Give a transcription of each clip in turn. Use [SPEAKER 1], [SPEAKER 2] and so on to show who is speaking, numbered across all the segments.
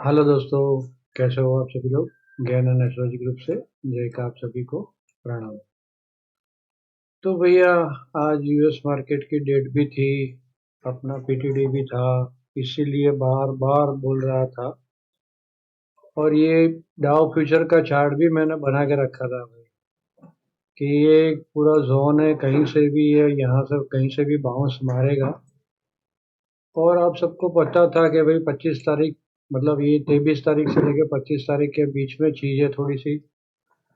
[SPEAKER 1] Hello दोस्तों, कैसे हो आप सभी लोग। ज्ञान एंड एस्ट्रोलॉजी ग्रुप से जय का आप सभी को प्रणाम। तो भैया, आज यूएस मार्केट की डेट भी थी, अपना पीटीडी भी था, इसीलिए बार बार बोल रहा था। और ये डाउ फ्यूचर का चार्ट भी मैंने बना के रखा था भाई, कि ये पूरा जोन है, कहीं से भी है, यहाँ से कहीं से भी बाउंस मारेगा। और आप सबको पता था कि भाई 25 तारीख, मतलब ये 23 तारीख से लेकर 25 तारीख के बीच में चीजें थोड़ी सी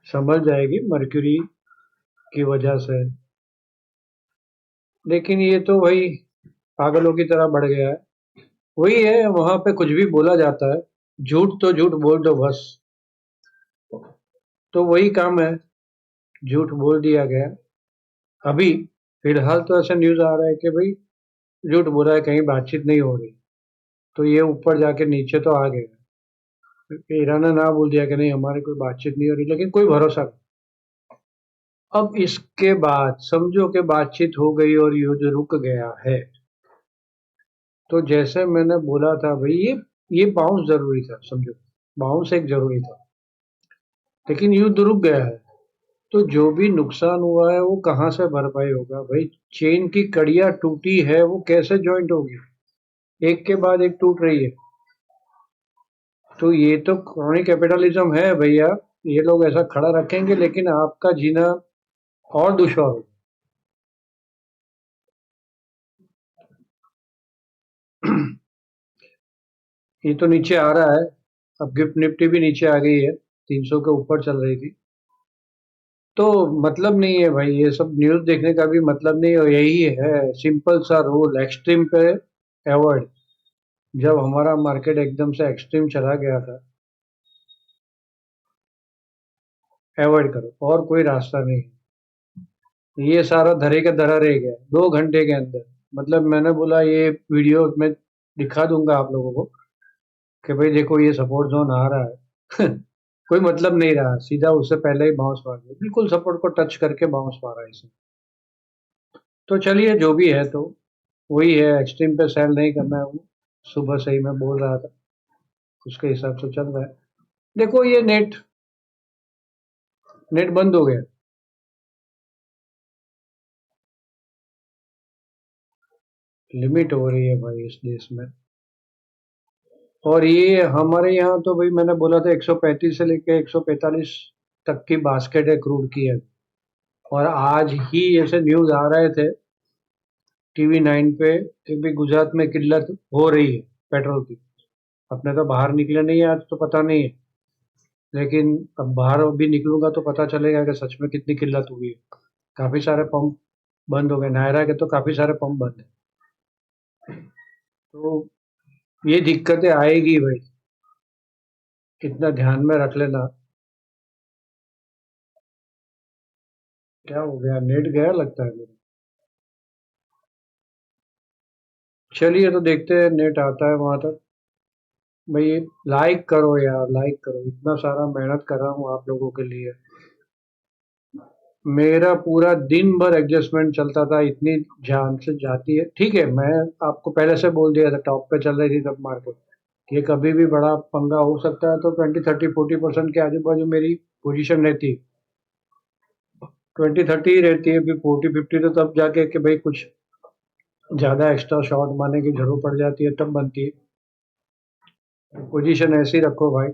[SPEAKER 1] संभल जाएगी मर्क्यूरी की वजह से। लेकिन ये तो वही पागलों की तरह बढ़ गया है। वही है, वहां पे कुछ भी बोला जाता है, झूठ तो झूठ बोल दो बस। तो वही काम है, झूठ बोल दिया गया। अभी फिलहाल तो ऐसा न्यूज आ रहा है कि भाई झूठ बोला है, कहीं बातचीत नहीं हो रही। तो ये ऊपर जाके नीचे तो आ गया। ईरान ने ना बोल दिया कि नहीं हमारी कोई बातचीत नहीं हो रही, लेकिन कोई भरोसा नहीं। अब इसके बाद समझो कि बातचीत हो गई और युद्ध रुक गया है। तो जैसे मैंने बोला था भाई, ये बाउंस जरूरी था, समझो। बाउंस एक जरूरी था, लेकिन युद्ध रुक गया है। तो जो भी नुकसान हुआ है वो कहाँ से भरपाई होगा भाई। चेन की कड़ियां टूटी है, वो कैसे जॉइंट होगी, एक के बाद एक टूट रही है। तो ये तो क्रॉनिक कैपिटलिज्म है भैया। ये लोग ऐसा खड़ा रखेंगे, लेकिन आपका जीना और दुश्वार होगा। ये तो नीचे आ रहा है। अब गिफ्ट निफ्टी भी नीचे आ गई है, 300 के ऊपर चल रही थी। तो मतलब नहीं है भाई, ये सब न्यूज़ देखने का भी मतलब नहीं है। यही है सिंपल सा रूल, एक्सट्रीम पे अवॉइड। जब हमारा मार्केट एकदम से एक्सट्रीम चला गया था, अवॉइड करो, और कोई रास्ता नहीं है। ये सारा धरे का धरा रह गया 2 घंटे के अंदर। मतलब मैंने बोला ये वीडियो में दिखा दूंगा आप लोगों को कि भाई देखो ये सपोर्ट जोन आ रहा है। कोई मतलब नहीं रहा, सीधा उससे पहले ही बाउंस मार दिया, बिल्कुल सपोर्ट को टच करके बाउंस मारा है इसे। तो चलिए जो भी है, तो वही है, एक्सट्रीम पे सेल नहीं करना है वो। सुबह से ही मैं बोल रहा था, उसके हिसाब से चल रहा है। देखो ये नेट नेट बंद हो गया। लिमिट हो रही है भाई इस देश में। और ये हमारे यहाँ तो भाई मैंने बोला था 135 से लेके 145 तक की बास्केट है क्रूड की है। और आज ही ऐसे न्यूज आ रहे थे टीवी 9 पे कि भी गुजरात में किल्लत हो रही है पेट्रोल की। अपने तो बाहर निकले नहीं है आज, तो पता नहीं है। लेकिन अब बाहर भी निकलूंगा तो पता चलेगा कि सच में कितनी किल्लत हुई है। काफी सारे पंप बंद हो गए, नायरा के तो काफी सारे पंप बंद है। तो ये दिक्कतें आएगी भाई, कितना ध्यान में रख लेना। क्या हो गया, नेट गया लगता है मेरा। चलिए तो देखते हैं नेट आता है वहां तक। भाई लाइक करो यार, लाइक करो, इतना सारा मेहनत कर रहा हूँ आप लोगों के लिए। मेरा पूरा दिन भर एडजस्टमेंट चलता था, इतनी जान से जाती है। ठीक है, मैं आपको पहले से बोल दिया था, टॉप पे चल रही थी तब मार्केट। ये कभी भी बड़ा पंगा हो सकता है, तो 20 30 40% के आजू बाजू मेरी पोजीशन रहती है। 20 30 ही रहती है, फिर 40 50 तो तब जाके कि भाई कुछ ज्यादा एक्स्ट्रा शॉर्ट मारने की जरूरत पड़ जाती है, तब बनती है। पोजीशन ऐसी रखो भाई।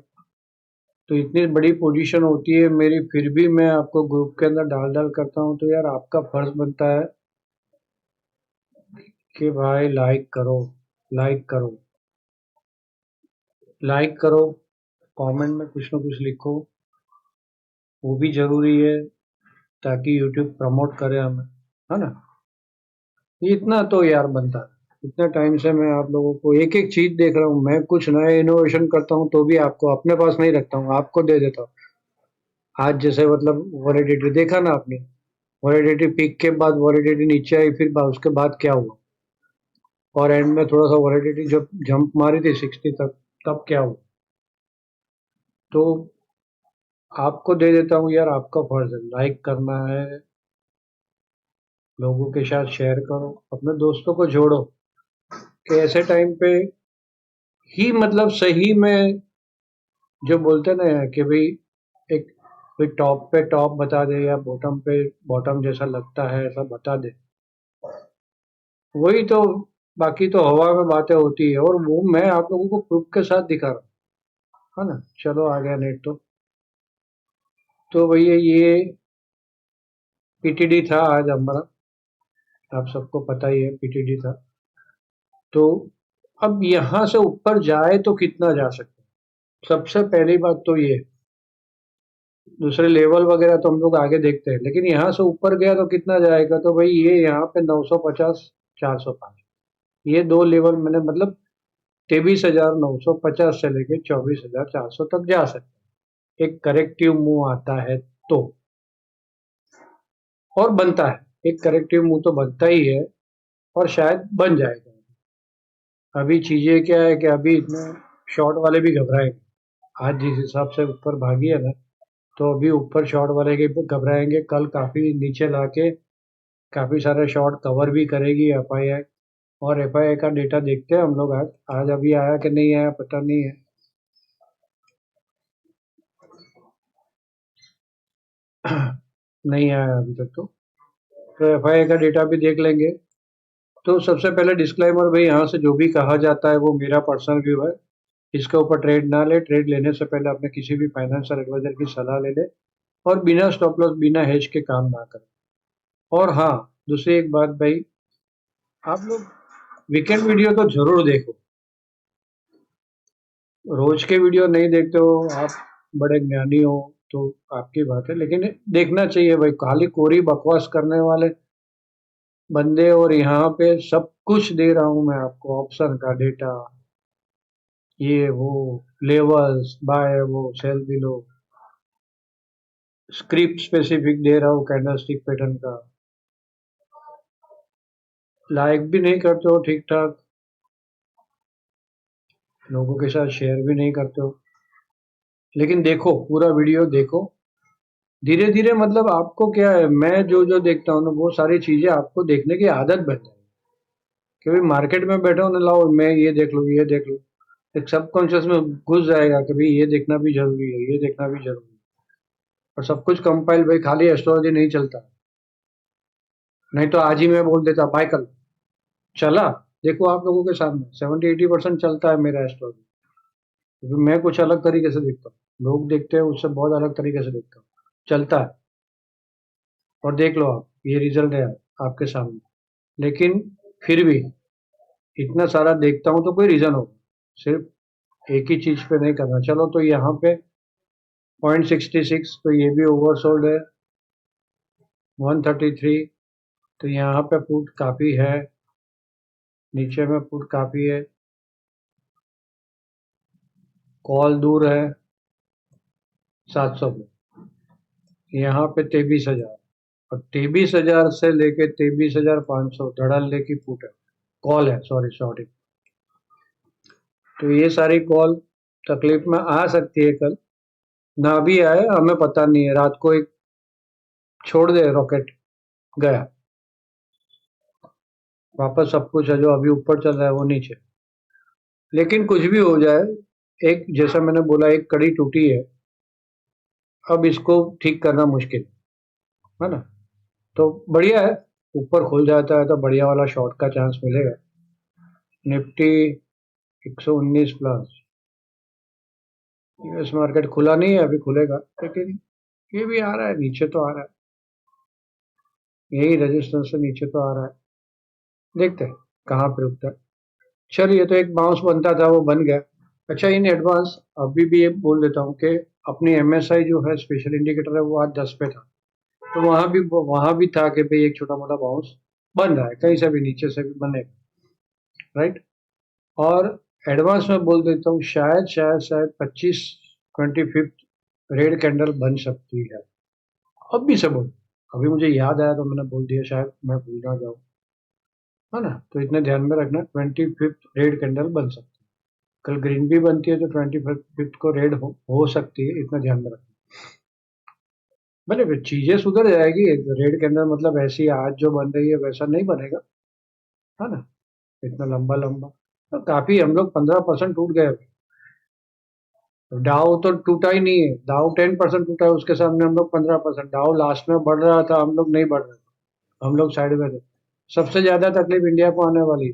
[SPEAKER 1] तो इतनी बड़ी पोजीशन होती है मेरी, फिर भी मैं आपको ग्रुप के अंदर डाल डाल करता हूँ, तो यार आपका फर्ज बनता है कि भाई लाइक करो, लाइक करो, लाइक करो, कमेंट में कुछ ना कुछ लिखो। वो भी जरूरी है, ताकि यूट्यूब प्रमोट करे हमें, है ना। इतना तो यार बनता है। इतने टाइम से मैं आप लोगों को एक एक चीज देख रहा हूँ, मैं कुछ नया इनोवेशन करता हूँ तो भी आपको अपने पास नहीं रखता हूँ, आपको दे देता हूँ। आज जैसे मतलब वॉलिडिटी देखा ना आपने, वॉलिडिटी पीक के बाद वॉलिडिटी नीचे आई, फिर उसके बाद क्या हुआ। और एंड में थोड़ा सा वॉलिडिटी जब जंप मारी थी 60 तक, तब क्या हुआ। तो आपको दे देता हूँ यार, आपका फर्ज है, लाइक करना है, लोगों के साथ शेयर करो, अपने दोस्तों को जोड़ो, कि ऐसे टाइम पे ही मतलब सही में जो बोलते हैं ना कि भाई एक कोई टॉप पे टॉप बता दे या बॉटम पे बॉटम जैसा लगता है ऐसा बता दे, वही तो। बाकी तो हवा में बातें होती है, और वो मैं आप लोगों को प्रूफ के साथ दिखा रहा हूँ, है ना। चलो आ गया नेट तो भैया ये पीटीडी था आज हमारा, आप सबको पता ही है पीटीडी था। तो अब यहाँ से ऊपर जाए तो कितना जा सकते हैं, सबसे पहली बात तो ये। दूसरे लेवल वगैरह तो हम लोग आगे देखते हैं, लेकिन यहाँ से ऊपर गया तो कितना जाएगा, तो भाई ये यहाँ पे 950 405, ये दो लेवल मैंने मतलब 23,950 से लेके 24,400 तक जा सकते हैं, एक करेक्टिव मूव आता है तो। और बनता है, एक करेक्टिव मूव तो बनता ही है, और शायद बन जाएगा। अभी चीजें क्या है कि अभी इतने शॉर्ट वाले भी घबराएंगे, आज जिस हिसाब से ऊपर भागी है ना, तो अभी ऊपर शॉर्ट वाले के घबराएंगे, कल काफी नीचे लाके काफी सारे शॉर्ट कवर भी करेगी एफआईआई। और एफआईआई का डेटा देखते हैं हम लोग आज। आज अभी आया कि नहीं आया पता नहीं है। नहीं आया अभी तक तो एफआईआई का डेटा भी देख लेंगे। तो सबसे पहले डिस्क्लेमर भाई, यहाँ से जो भी कहा जाता है वो मेरा पर्सनल व्यू है, इसके ऊपर ट्रेड ना ले। ट्रेड लेने से पहले अपने किसी भी फाइनेंशियल एडवाइजर की सलाह ले ले, और बिना स्टॉप लॉस बिना हेज के काम ना करें। और हाँ, दूसरी एक बात भाई, आप लोग वीकेंड वीडियो तो जरूर देखो, रोज के वीडियो नहीं देखते हो आप, बड़े ज्ञानी हो तो आपकी बात है, लेकिन देखना चाहिए भाई। खाली कोरी बकवास करने वाले बंदे, और यहाँ पे सब कुछ दे रहा हूँ मैं आपको, ऑप्शन का डेटा, ये वो, लेवल्स, बाय वो सेल बिलो, स्क्रिप्ट स्पेसिफिक दे रहा हूँ कैंडलस्टिक पैटर्न का। लाइक भी नहीं करते हो ठीक ठाक, लोगों के साथ शेयर भी नहीं करते हो, लेकिन देखो पूरा वीडियो देखो। धीरे धीरे मतलब आपको क्या है, मैं जो जो देखता हूँ ना वो सारी चीजें आपको देखने की आदत बन जाएगी। कि भाई मार्केट में बैठो ना, लाओ मैं ये देख लूँ ये देख लूँ, एक सबकॉन्शियस में घुस जाएगा कि भाई ये देखना भी जरूरी है, ये देखना भी जरूरी है। और सब कुछ कंपाइल भाई, खाली एस्ट्रोलॉजी नहीं चलता। नहीं तो आज ही मैं बोल देता बाय कर लो। चला, देखो आप लोगों के सामने 70-80% चलता है मेरा एस्ट्रोलॉजी, क्योंकि मैं कुछ अलग तरीके से देखता हूँ, लोग देखते हैं उससे बहुत अलग तरीके से देखता हूँ, चलता है। और देख लो आप, ये रिजल्ट है आपके सामने। लेकिन फिर भी इतना सारा देखता हूँ तो कोई रीजन होगा, सिर्फ एक ही चीज पे नहीं करना। चलो तो यहाँ पे 0.66, तो ये भी ओवरसोल्ड है। 133, तो यहाँ पे पुट काफी है, नीचे में पुट काफी है, कॉल दूर है 700 में, यहाँ पे 23,000, और 23,000 से लेके 23,500 धड़ल्ले की पुट है, कॉल है, सॉरी सॉरी। तो ये सारी कॉल तकलीफ में आ सकती है, कल ना भी आए हमें पता नहीं है, रात को एक छोड़ दे रॉकेट, गया वापस, सब कुछ है जो अभी ऊपर चल रहा है वो नीचे। लेकिन कुछ भी हो जाए, एक जैसा मैंने बोला एक कड़ी टूटी है, अब इसको ठीक करना मुश्किल है ना। तो बढ़िया है, ऊपर खुल जाता है तो बढ़िया वाला शॉर्ट का चांस मिलेगा। निफ्टी 119 प्लस, यूएस मार्केट खुला नहीं है, अभी खुलेगा, लेकिन ये भी आ रहा है नीचे, तो आ रहा है यही रेजिस्टेंस से नीचे तो आ रहा है, देखते हैं कहाँ पे रुकता है। चलिए, तो एक बाउंस बनता था वो बन गया। अच्छा, इन एडवांस अभी भी ये बोल देता हूँ कि अपनी एमएसआई जो है स्पेशल इंडिकेटर है वो आज 10 पे था, तो वहां भी था कि भाई एक छोटा मोटा बाउंस बन रहा है, कहीं से भी नीचे से भी बनेगा, राइट। और एडवांस में बोल देता हूँ, शायद शायद शायद 25/25 रेड कैंडल बन सकती है, अब भी से बोल, अभी मुझे याद आया तो मैंने बोल दिया, शायद मैं भूल ना जाऊँ, है ना। तो इतने ध्यान में रखना, 25th रेड कैंडल बन सकती है, कल ग्रीन भी बनती है तो 25th को रेड हो सकती है, इतना ध्यान में रखना। भले फिर चीजें सुधर जाएगी, रेड कैंडल मतलब ऐसी आज जो बन रही है वैसा नहीं बनेगा, है ना, इतना लंबा लंबा। तो काफी हम लोग 15% टूट गए। डाउ तो टूटा ही नहीं है, डाउ 10% टूटा है, उसके सामने हम लोग 15%। डाउ लास्ट में बढ़ रहा था, हम लोग नहीं बढ़ रहे थे, हम लोग साइड में थे। सबसे ज्यादा तकलीफ इंडिया को आने वाली,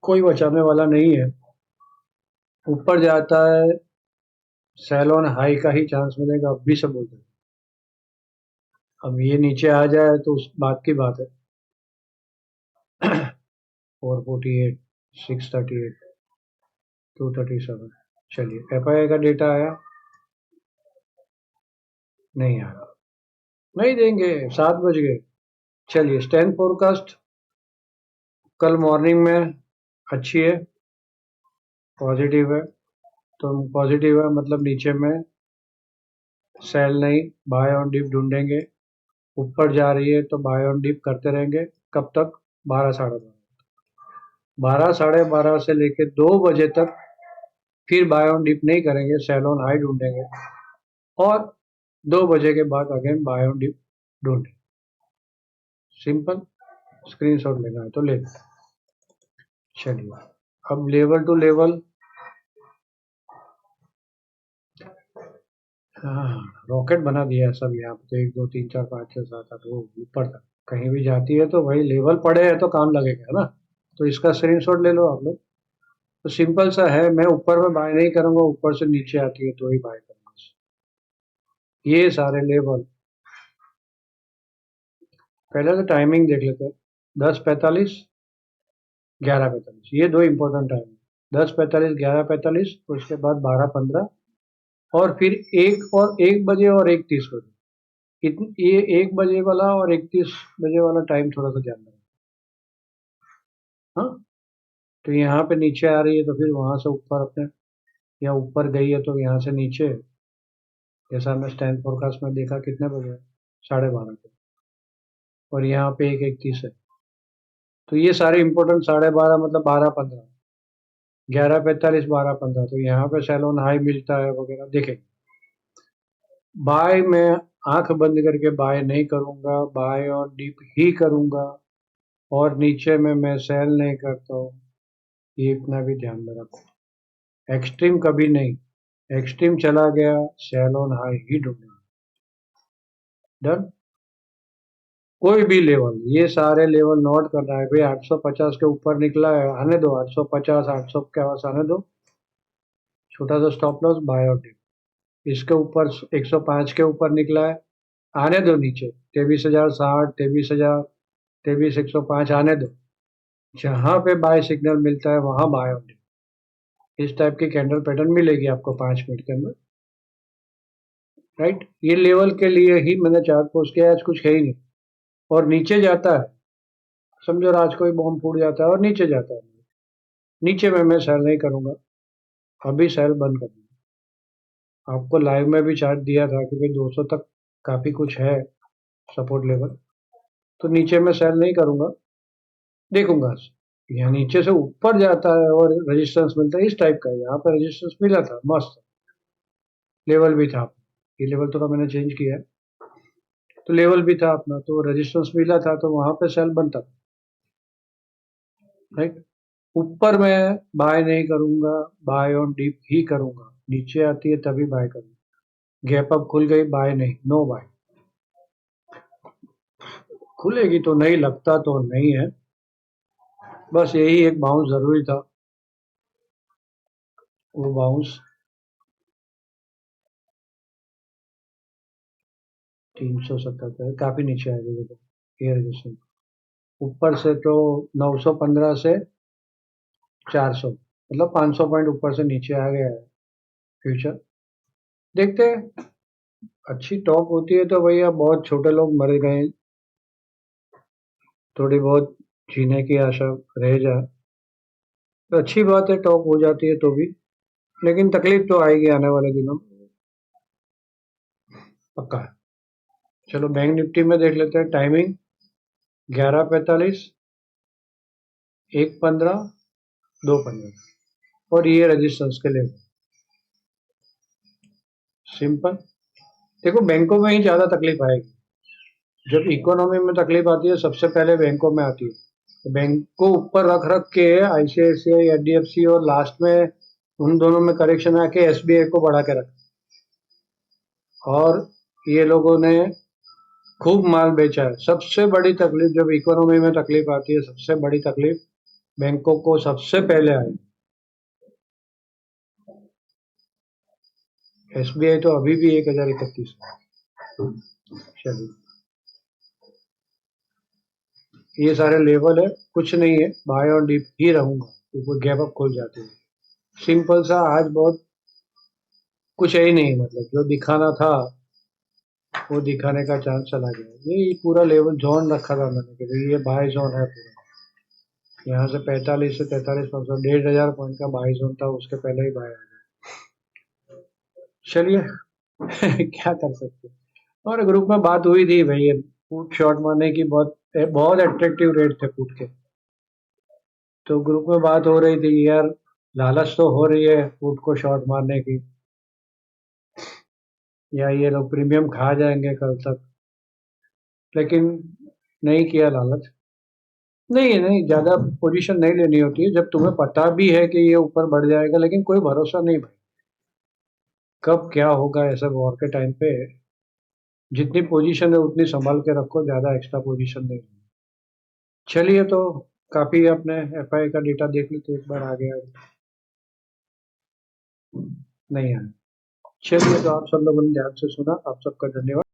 [SPEAKER 1] कोई बचाने वाला नहीं है। ऊपर जाता है, सेल ऑन हाई का ही चांस मिलेगा, अब भी सब बोलते हैं। अब ये नीचे आ जाए तो उस बात की बात है। 448, 638, 237। चलिए एफआईआई का डेटा आया, नहीं आया, नहीं देंगे, 7 बज गए। चलिए स्टैंड फोरकास्ट कल मॉर्निंग में अच्छी है, पॉजिटिव है। तो पॉजिटिव है मतलब नीचे में सेल नहीं, बाय ऑन डिप ढूंढेंगे। ऊपर जा रही है तो बाय ऑन डिप करते रहेंगे। कब तक? 12, 12:30। 12, 12:30 से लेके 2 बजे तक फिर बाय ऑन डिप नहीं करेंगे, सेल ऑन हाई ढूंढेंगे। और 2 बजे के बाद अगेन बाय ऑन डिप ढूंढेंगे। सिंपल, स्क्रीनशॉट लेना है तो ले लो। चलिए अब लेवल टू लेवल, हाँ, रॉकेट बना दिया है सब यहाँ पे। तो 1, 2, 3, 4, 5, 6, 7, 8 वो ऊपर तक कहीं भी जाती है तो वही लेवल पड़े है तो काम लगेगा, है ना। तो इसका स्क्रीनशॉट ले लो आप लोग। तो सिंपल सा है, मैं ऊपर में बाय नहीं करूंगा, ऊपर से नीचे आती है तो ही बाय करूंगा। ये सारे लेवल, पहले तो टाइमिंग देख लेते हैं। 10:45, 11:45, ये दो इंपॉर्टेंट टाइम है। 10:45, 11:45, उसके बाद 12:15, और फिर 1 बजे और 1:30 बजे। ये 1 बजे वाला और 1:30 बजे वाला टाइम थोड़ा सा ध्यान रखना। हाँ, तो यहाँ पे नीचे आ रही है तो फिर वहां से ऊपर अपने, या ऊपर गई है तो यहाँ से नीचे। जैसा हमने स्टैंड फोरकास्ट में देखा, कितने बजे है? 12:30 को। और यहाँ पे 1:31 है। तो ये सारे इंपॉर्टेंट, 12:30 मतलब 12:15, 11:45, 12:15, तो यहाँ पे सैलून हाई मिलता है वगैरह देखें। बाय मैं आंख बंद करके बाय नहीं करूंगा, बाय और डीप ही करूंगा। और नीचे में मैं सेल नहीं करता हूँ, ये इतना भी ध्यान में रखो। एक्सट्रीम कभी नहीं, एक्सट्रीम चला गया, सेल ऑन हाई ही ढूंढेंगे। डन। कोई भी लेवल, ये सारे लेवल नोट करना है भाई। 850 के ऊपर निकला है, आने दो। 850, 800 के आवाज आने दो। छोटा सा स्टॉप लॉस, बाय और डिप। इसके ऊपर 105 के ऊपर निकला है, आने दो नीचे। 23,060, 23,000, 23,105 आने दो। जहां पे बाय सिग्नल मिलता है वहां बाय और डिप। इस टाइप की कैंडल पैटर्न मिलेगी आपको 5 मिनट के अंदर। राइट, ये लेवल के लिए ही मैंने चार्ट पोस्ट किया, आज कुछ है ही नहीं। और नीचे जाता है, समझो आज कोई बॉम्ब फूट जाता है और नीचे जाता है, नीचे में मैं सेल नहीं करूंगा, अभी सेल बंद कर दूंगा। आपको लाइव में भी चार्ट दिया था कि भाई 200 तक काफी कुछ है सपोर्ट लेवल, तो नीचे में सेल नहीं करूंगा, देखूंगा। यहाँ नीचे से ऊपर जाता है और रेजिस्टेंस मिलता है, इस टाइप का। यहाँ पर रेजिस्टेंस मिला था, मस्त लेवल भी था। ये लेवल थोड़ा मैंने चेंज किया है, तो लेवल भी था अपना, तो रेजिस्टेंस मिला था तो वहां पे सेल बनता था। राइट, ऊपर मैं बाय नहीं करूंगा, बाय ऑन डीप ही करूंगा। नीचे आती है तभी बाय करूंगा। गैप अप खुल गई, बाय नहीं, नो बाय। खुलेगी तो नहीं, लगता तो नहीं है, बस यही एक बाउंस जरूरी था। वो बाउंस 377 काफी नीचे आ गई, देखो ये रेजिस्टेंस। ऊपर से तो 915 से 400, मतलब 500 पॉइंट ऊपर से नीचे आ गया है फ्यूचर। देखते हैं, अच्छी टॉप होती है तो भैया बहुत छोटे लोग मर गए, थोड़ी बहुत जीने की आशा रह जाए तो अच्छी बात है। टॉप हो जाती है तो भी, लेकिन तकलीफ तो आएगी आने वाले दिनों में, पक्का है। चलो बैंक निफ्टी में देख लेते हैं टाइमिंग। 11:45, 1:15, 2:15, और ये रेजिस्टेंस के लिए। सिंपल। देखो बैंकों में ही ज्यादा तकलीफ आएगी। जब इकोनॉमी में तकलीफ आती है सबसे पहले बैंकों में आती है। बैंक को ऊपर रख रख के आईसीआईसीआई, एचडीएफसी और लास्ट में उन दोनों में करेक्शन आके एसबीआई को बढ़ा के रखा। और ये लोगों ने खूब माल बेचा है। सबसे बड़ी तकलीफ जब इकोनॉमी में तकलीफ आती है, सबसे बड़ी तकलीफ बैंकों को सबसे पहले आई। एसबीआई तो अभी भी 1031 है। चलिए, ये सारे लेवल है, कुछ नहीं है, बाय और डीप ही रहूंगा, ऊपर गैप अप खुल जाती है। सिंपल सा, आज बहुत कुछ है ही नहीं, मतलब जो दिखाना था वो दिखाने का चांस चला गया। ये पूरा लेवल जोन रखा था मैंने कि भाई ये बाय जोन है पूरा। यहाँ से 45 से 43 पॉइंट, 1500 पॉइंट का बाय जोन था, उसके पहले ही बाय आ गया। चलिए क्या कर सकते हैं। और ग्रुप में बात हुई थी भाई, पुट शॉर्ट मारने की बहुत बहुत अट्रैक्टिव रेट थे पुट के। तो ग्रुप में बात हो रही थी यार, लालच तो हो रही है पुट को शॉर्ट मारने की, या ये लोग प्रीमियम खा जाएंगे कल तक। लेकिन नहीं किया लालच। नहीं नहीं, ज्यादा पोजीशन नहीं लेनी होती है जब तुम्हें पता भी है कि ये ऊपर बढ़ जाएगा, लेकिन कोई भरोसा नहीं भाई, कब क्या होगा ऐसा वॉर के टाइम पे। जितनी पोजीशन है उतनी संभाल के रखो, ज्यादा एक्स्ट्रा पोजीशन नहीं। चलिए, तो काफी अपने एफआई का डेटा देख लेते एक बार, आ गया नहीं आया। चलिए, तो आप सब लोगों ने ध्यान से सुना, आप सबका धन्यवाद।